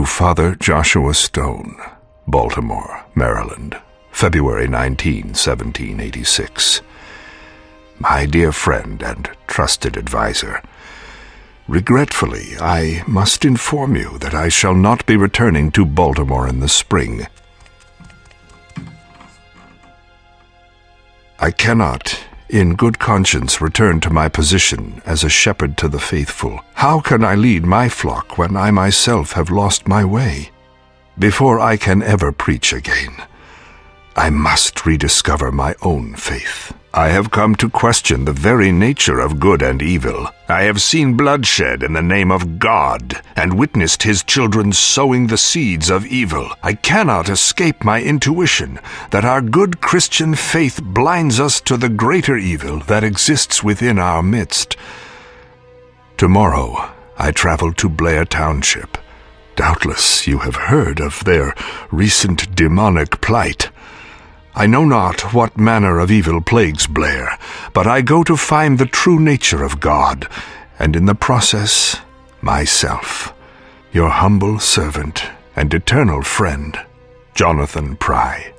Father Joshua Stone, Baltimore, Maryland, February 19, 1786. My dear friend and trusted advisor, regretfully, I must inform you that I shall not be returning to Baltimore in the spring. I cannot, in good conscience, return to my position as a shepherd to the faithful. How can I lead my flock when I myself have lost my way? Before I can ever preach again, I must rediscover my own faith. I have come to question the very nature of good and evil. I have seen bloodshed in the name of God, and witnessed his children sowing the seeds of evil. I cannot escape my intuition that our good Christian faith blinds us to the greater evil that exists within our midst. Tomorrow, I travel to Blair Township. Doubtless you have heard of their recent demonic plight. I know not what manner of evil plagues Blair, but I go to find the true nature of God, and in the process, myself. Your humble servant and eternal friend, Jonathan Prye.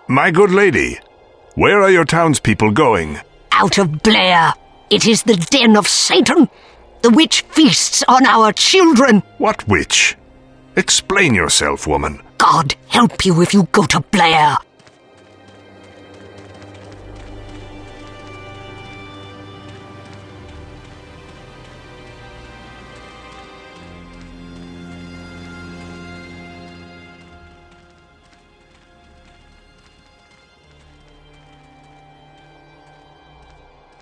My good lady, where are your townspeople going? Out of Blair. It is the den of Satan. The witch feasts on our children. What witch? Explain yourself, woman. God help you if you go to Blair.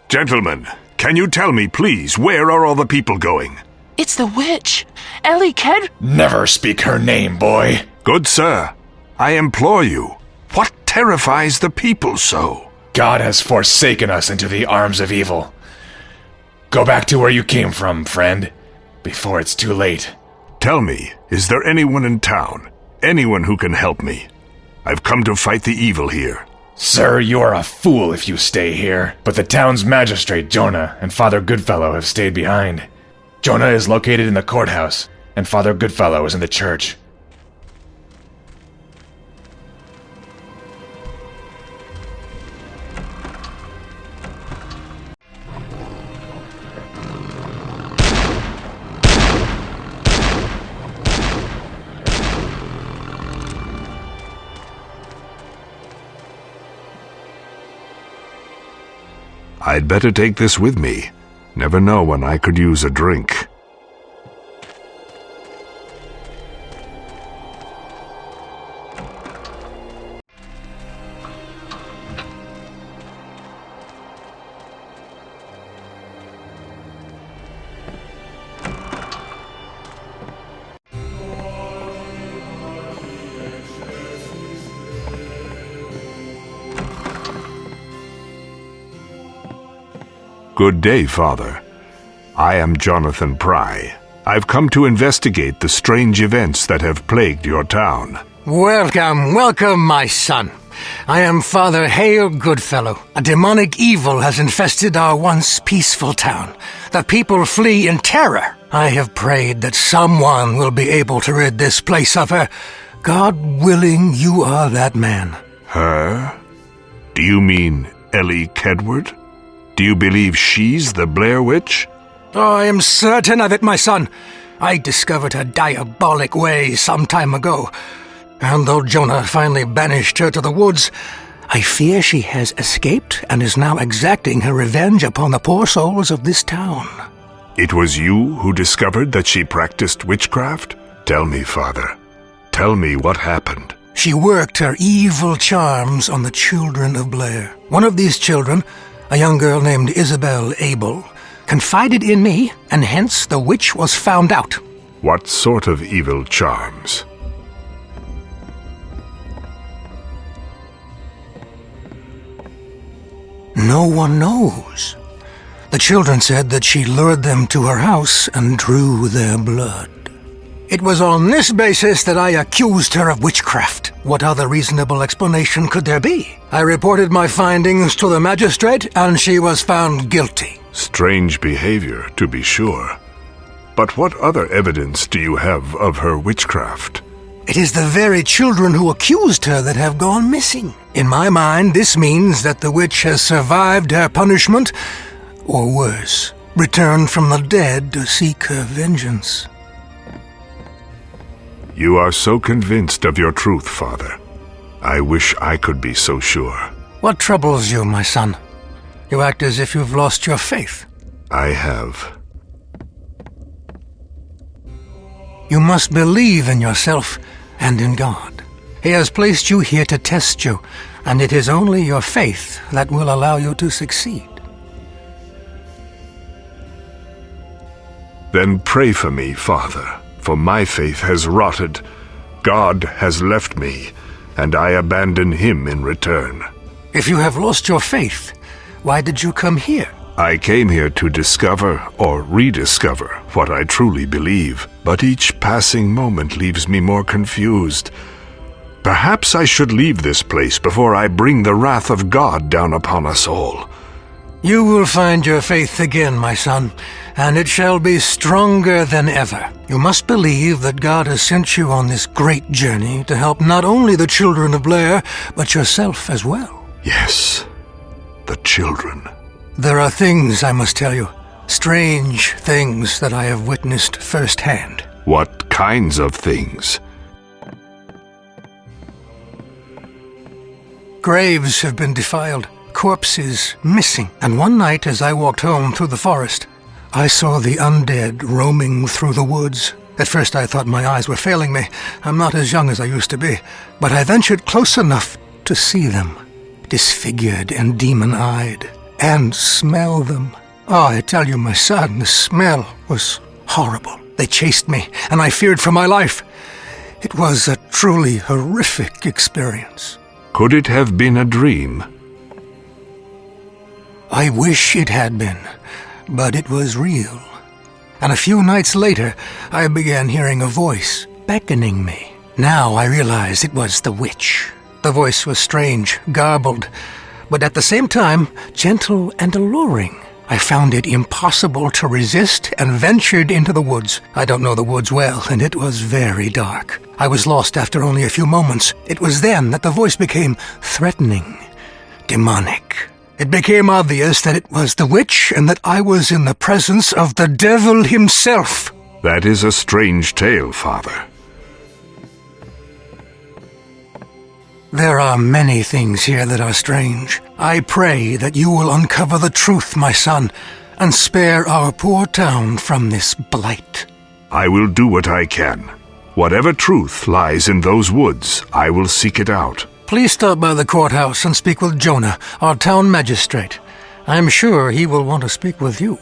Gentlemen, can you tell me, please, where are all the people going? It's the witch. Ellie Ked... Never speak her name, boy. Good sir, I implore you, what terrifies the people so? God has forsaken us into the arms of evil. Go back to where you came from, friend, before it's too late. Tell me, is there anyone in town? Anyone who can help me? I've come to fight the evil here. Sir, you are a fool if you stay here. But the town's magistrate, Jonah, and Father Goodfellow have stayed behind. Jonah is located in the courthouse, and Father Goodfellow is in the church. I'd better take this with me. Never know when I could use a drink. Good day, Father. I am Jonathan Prye. I've come to investigate the strange events that have plagued your town. Welcome, welcome, my son. I am Father Hale Goodfellow. A demonic evil has infested our once peaceful town. The people flee in terror. I have prayed that someone will be able to rid this place of her. God willing, you are that man. Her? Do you mean Ellie Kedward? Do you believe she's the Blair Witch? Oh, I am certain of it, my son. I discovered her diabolic ways some time ago. And though Jonah finally banished her to the woods, I fear she has escaped and is now exacting her revenge upon the poor souls of this town. It was you who discovered that she practiced witchcraft? Tell me, Father. Tell me what happened. She worked her evil charms on the children of Blair. One of these children, a young girl named Isabel Abel, confided in me, and hence the witch was found out. What sort of evil charms? No one knows. The children said that she lured them to her house and drew their blood. It was on this basis that I accused her of witchcraft. What other reasonable explanation could there be? I reported my findings to the magistrate, and she was found guilty. Strange behavior, to be sure. But what other evidence do you have of her witchcraft? It is the very children who accused her that have gone missing. In my mind, this means that the witch has survived her punishment, or worse, returned from the dead to seek her vengeance. You are so convinced of your truth, Father. I wish I could be so sure. What troubles you, my son? You act as if you've lost your faith. I have. You must believe in yourself and in God. He has placed you here to test you, and it is only your faith that will allow you to succeed. Then pray for me, Father, for my faith has rotted. God has left me, and I abandon him in return. If you have lost your faith, why did you come here? I came here to discover or rediscover what I truly believe, but each passing moment leaves me more confused. Perhaps I should leave this place before I bring the wrath of God down upon us all. You will find your faith again, my son, and it shall be stronger than ever. You must believe that God has sent you on this great journey to help not only the children of Blair, but yourself as well. Yes, the children. There are things I must tell you, strange things that I have witnessed firsthand. What kinds of things? Graves have been defiled, corpses missing, and one night as I walked home through the forest, I saw the undead roaming through the woods. At first I thought my eyes were failing me. I'm not as young as I used to be, but I ventured close enough to see them, disfigured and demon-eyed, and smell them. Oh, I tell you, my son, the smell was horrible. They chased me, and I feared for my life. It was a truly horrific experience. Could it have been a dream? I wish it had been, but it was real. And a few nights later, I began hearing a voice beckoning me. Now I realized it was the witch. The voice was strange, garbled, but at the same time, gentle and alluring. I found it impossible to resist and ventured into the woods. I don't know the woods well, and it was very dark. I was lost after only a few moments. It was then that the voice became threatening, demonic. It became obvious that it was the witch and that I was in the presence of the devil himself. That is a strange tale, Father. There are many things here that are strange. I pray that you will uncover the truth, my son, and spare our poor town from this blight. I will do what I can. Whatever truth lies in those woods, I will seek it out. Please stop by the courthouse and speak with Jonah, our town magistrate. I'm sure he will want to speak with you.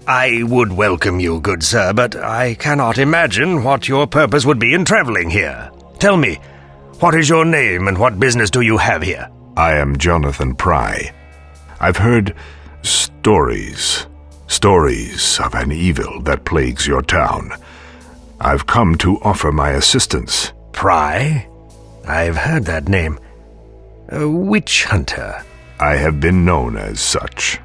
I would welcome you, good sir, but I cannot imagine what your purpose would be in traveling here. Tell me, what is your name and what business do you have here? I am Jonathan Prye. I've heard stories of an evil that plagues your town. I've come to offer my assistance. Prye? I've heard that name. A witch hunter. I have been known as such.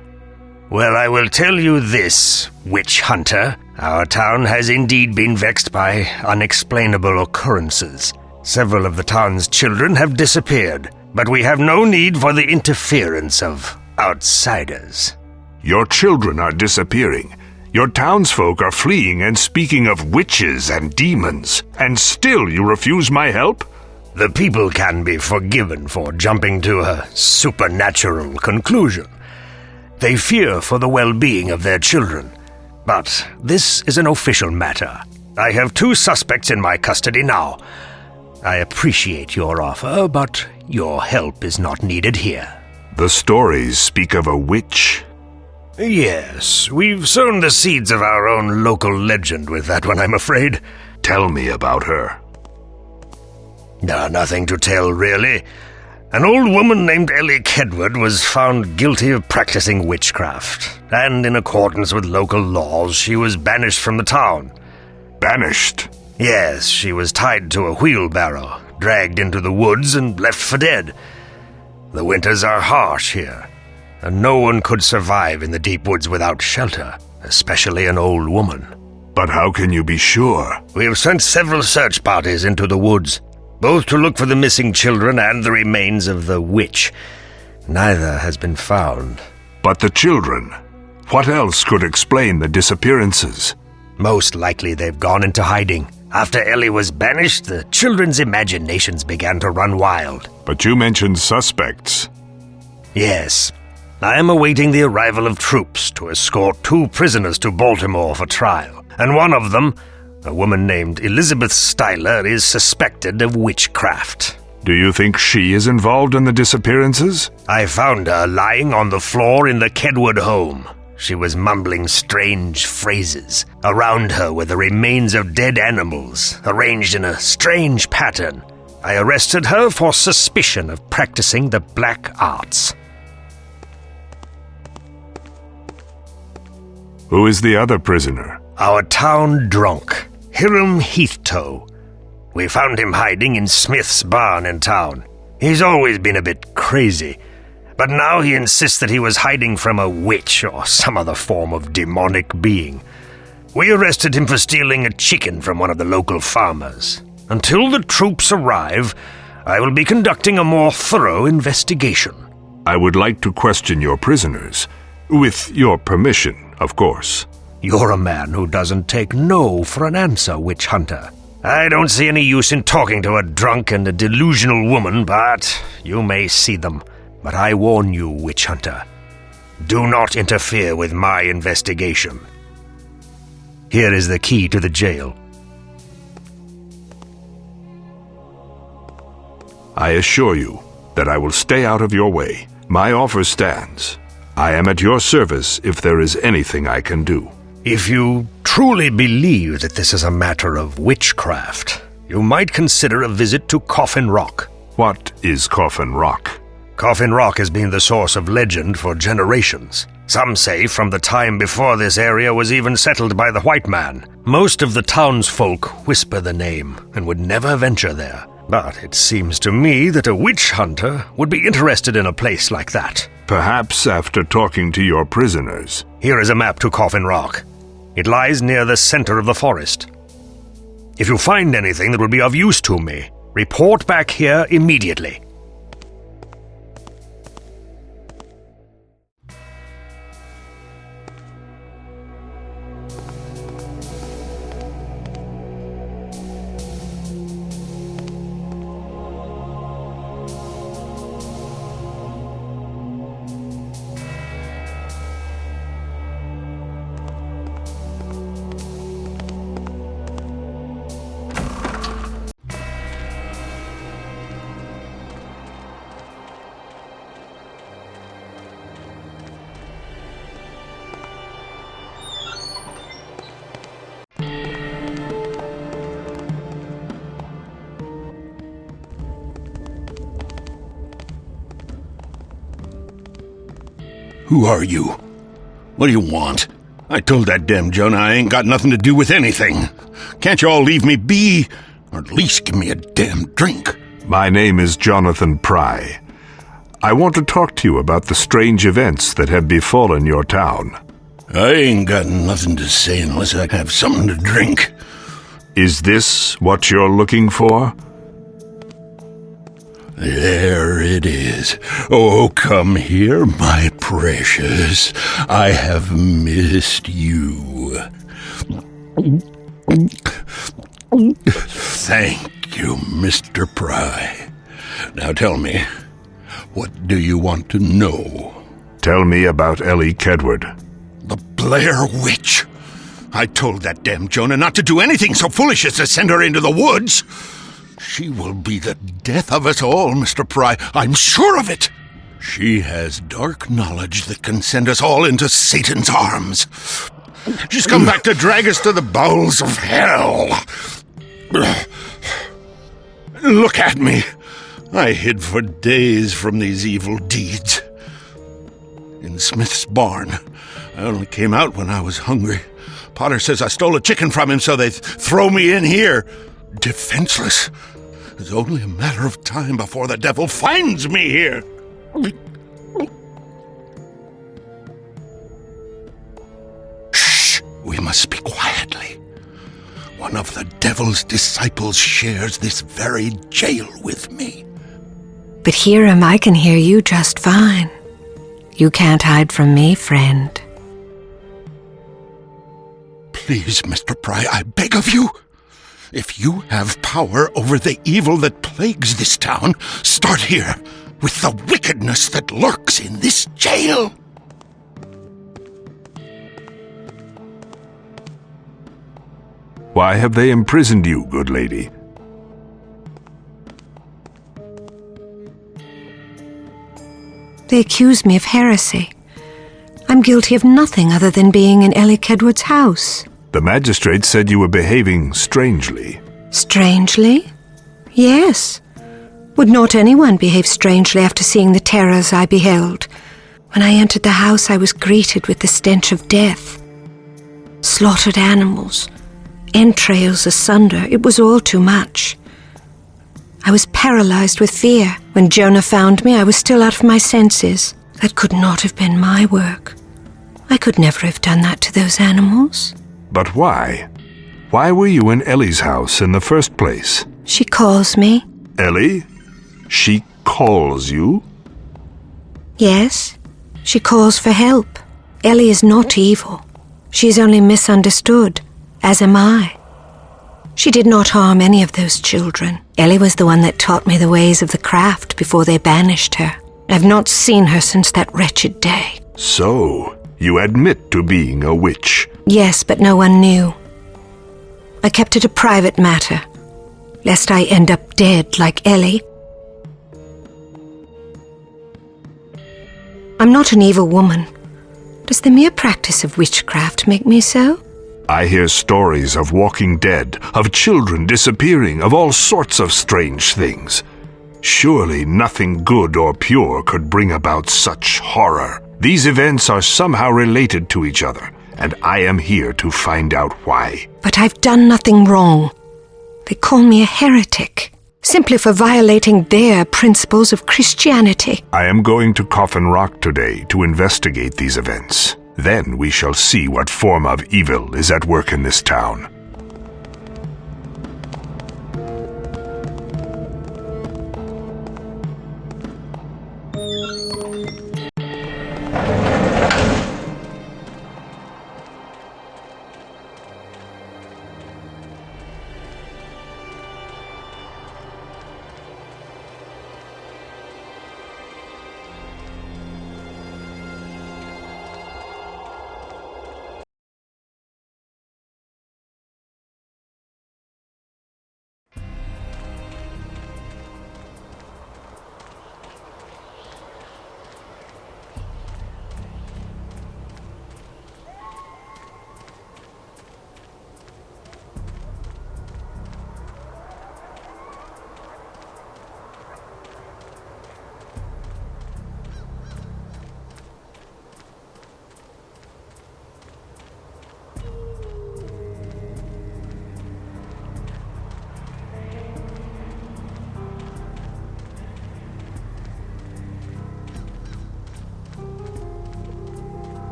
Well, I will tell you this, witch hunter. Our town has indeed been vexed by unexplainable occurrences. Several of the town's children have disappeared, but we have no need for the interference of outsiders. Your children are disappearing. Your townsfolk are fleeing and speaking of witches and demons, and still you refuse my help? The people can be forgiven for jumping to a supernatural conclusion. They fear for the well-being of their children. But this is an official matter. I have 2 suspects in my custody now. I appreciate your offer, but your help is not needed here. The stories speak of a witch. Yes, we've sown the seeds of our own local legend with that one, I'm afraid. Tell me about her. Nothing to tell, really. An old woman named Ellie Kedward was found guilty of practicing witchcraft, and in accordance with local laws, she was banished from the town. Banished? Yes, she was tied to a wheelbarrow, dragged into the woods, and left for dead. The winters are harsh here, and no one could survive in the deep woods without shelter, especially an old woman. But how can you be sure? We have sent several search parties into the woods, both to look for the missing children and the remains of the witch. Neither has been found. But the children? What else could explain the disappearances? Most likely they've gone into hiding. After Ellie was banished, the children's imaginations began to run wild. But you mentioned suspects. Yes. I am awaiting the arrival of troops to escort 2 prisoners to Baltimore for trial, and one of them, a woman named Elizabeth Styler, is suspected of witchcraft. Do you think she is involved in the disappearances? I found her lying on the floor in the Kedward home. She was mumbling strange phrases. Around her were the remains of dead animals, arranged in a strange pattern. I arrested her for suspicion of practicing the black arts. Who is the other prisoner? Our town drunk, Hiram Heathtoe. We found him hiding in Smith's barn in town. He's always been a bit crazy, but now he insists that he was hiding from a witch or some other form of demonic being. We arrested him for stealing a chicken from one of the local farmers. Until the troops arrive, I will be conducting a more thorough investigation. I would like to question your prisoners. With your permission, of course. You're a man who doesn't take no for an answer, witch hunter. I don't see any use in talking to a drunk and a delusional woman, but you may see them. But I warn you, witch hunter, do not interfere with my investigation. Here is the key to the jail. I assure you that I will stay out of your way. My offer stands. I am at your service if there is anything I can do. If you truly believe that this is a matter of witchcraft, you might consider a visit to Coffin Rock. What is Coffin Rock? Coffin Rock has been the source of legend for generations. Some say from the time before this area was even settled by the white man. Most of the townsfolk whisper the name and would never venture there. But it seems to me that a witch hunter would be interested in a place like that. Perhaps after talking to your prisoners. Here is a map to Coffin Rock. It lies near the center of the forest. If you find anything that will be of use to me, report back here immediately. Who are you? What do you want? I told that damn Jonah I ain't got nothing to do with anything. Can't you all leave me be? Or at least give me a damn drink. My name is Jonathan Prye. I want to talk to you about the strange events that have befallen your town. I ain't got nothing to say unless I have something to drink. Is this what you're looking for? There it is. Oh, come here, my precious. I have missed you. Thank you, Mr. Prye. Now tell me, what do you want to know? Tell me about Ellie Kedward. The Blair Witch. I told that damn Jonah not to do anything so foolish as to send her into the woods. She will be the death of us all, Mr. Prye. I'm sure of it. She has dark knowledge that can send us all into Satan's arms. She's come back to drag us to the bowels of hell. Look at me. I hid for days from these evil deeds. In Smith's barn. I only came out when I was hungry. Potter says I stole a chicken from him, so they throw me in here. Defenseless. It's only a matter of time before the devil finds me here. Shh! We must speak quietly. One of the devil's disciples shares this very jail with me. But Hiram, I can hear you just fine. You can't hide from me, friend. Please, Mr. Prye, I beg of you. If you have power over the evil that plagues this town, start here, with the wickedness that lurks in this jail. Why have they imprisoned you, good lady? They accuse me of heresy. I'm guilty of nothing other than being in Ellie Kedwood's house. The magistrate said you were behaving strangely. Strangely? Yes. Would not anyone behave strangely after seeing the terrors I beheld? When I entered the house, I was greeted with the stench of death. Slaughtered animals, entrails asunder, it was all too much. I was paralyzed with fear. When Jonah found me, I was still out of my senses. That could not have been my work. I could never have done that to those animals. But why? Why were you in Ellie's house in the first place? She calls me. Ellie? She calls you? Yes, she calls for help. Ellie is not evil. She is only misunderstood, as am I. She did not harm any of those children. Ellie was the one that taught me the ways of the craft before they banished her. I've not seen her since that wretched day. So, you admit to being a witch? Yes, but no one knew. I kept it a private matter, lest I end up dead like Ellie. I'm not an evil woman. Does the mere practice of witchcraft make me so? I hear stories of walking dead, of children disappearing, of all sorts of strange things. Surely nothing good or pure could bring about such horror. These events are somehow related to each other, and I am here to find out why. But I've done nothing wrong. They call me a heretic, simply for violating their principles of Christianity. I am going to Coffin Rock today to investigate these events. Then we shall see what form of evil is at work in this town.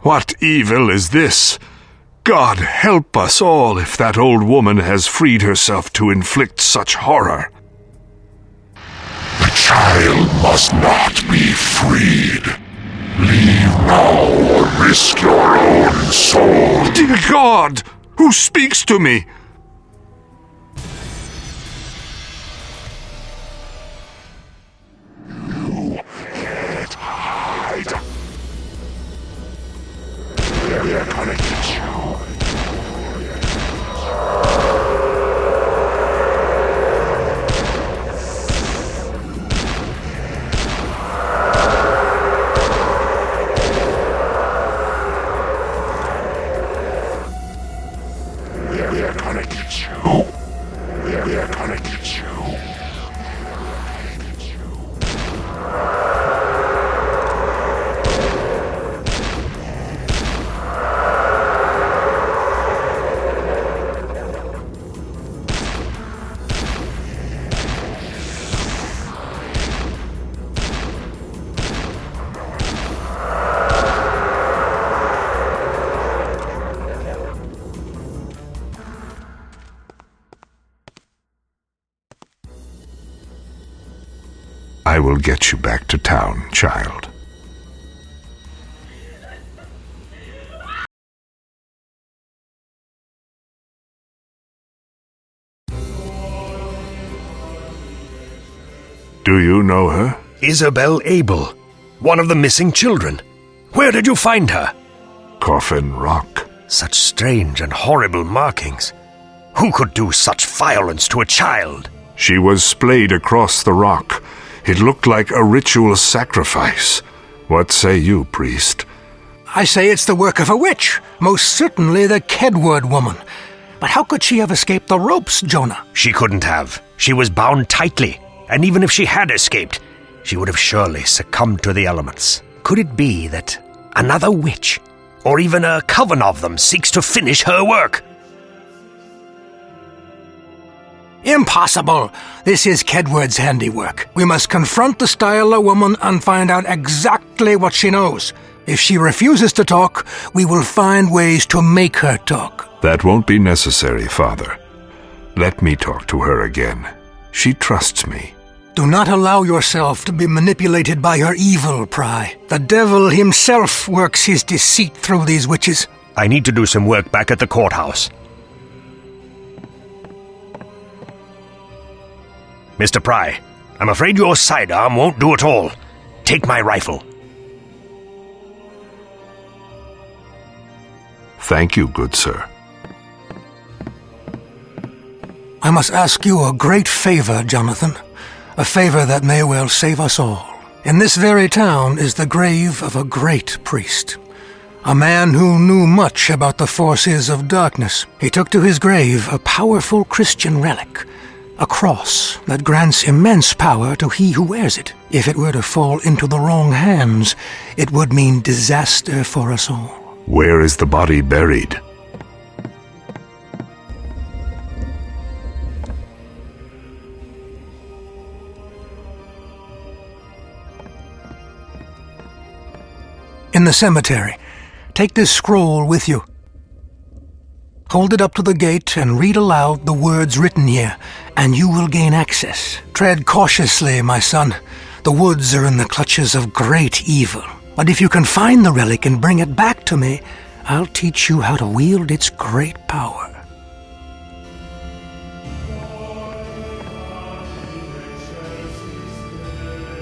What evil is this? God help us all if that old woman has freed herself to inflict such horror. The child must not be freed. Leave now or risk your own soul. Dear God, who speaks to me? You can't hide. They're gonna get you. They're gonna get you. They're gonna get you. I will get you back to town, child. Do you know her? Isabel Abel, one of the missing children. Where did you find her? Coffin Rock. Such strange and horrible markings. Who could do such violence to a child? She was splayed across the rock. It looked like a ritual sacrifice. What say you, priest? I say it's the work of a witch, most certainly the Kedward woman. But how could she have escaped the ropes, Jonah? She couldn't have. She was bound tightly, and even if she had escaped, she would have surely succumbed to the elements. Could it be that another witch, or even a coven of them, seeks to finish her work? Impossible! This is Kedward's handiwork. We must confront the Styler woman and find out exactly what she knows. If she refuses to talk, we will find ways to make her talk. That won't be necessary, Father. Let me talk to her again. She trusts me. Do not allow yourself to be manipulated by her evil, Prye. The devil himself works his deceit through these witches. I need to do some work back at the courthouse. Mr. Prye, I'm afraid your sidearm won't do it all. Take my rifle. Thank you, good sir. I must ask you a great favor, Jonathan. A favor that may well save us all. In this very town is the grave of a great priest. A man who knew much about the forces of darkness. He took to his grave a powerful Christian relic. A cross that grants immense power to he who wears it. If it were to fall into the wrong hands, it would mean disaster for us all. Where is the body buried? In the cemetery. Take this scroll with you. Hold it up to the gate and read aloud the words written here, and you will gain access. Tread cautiously, my son. The woods are in the clutches of great evil. But if you can find the relic and bring it back to me, I'll teach you how to wield its great power.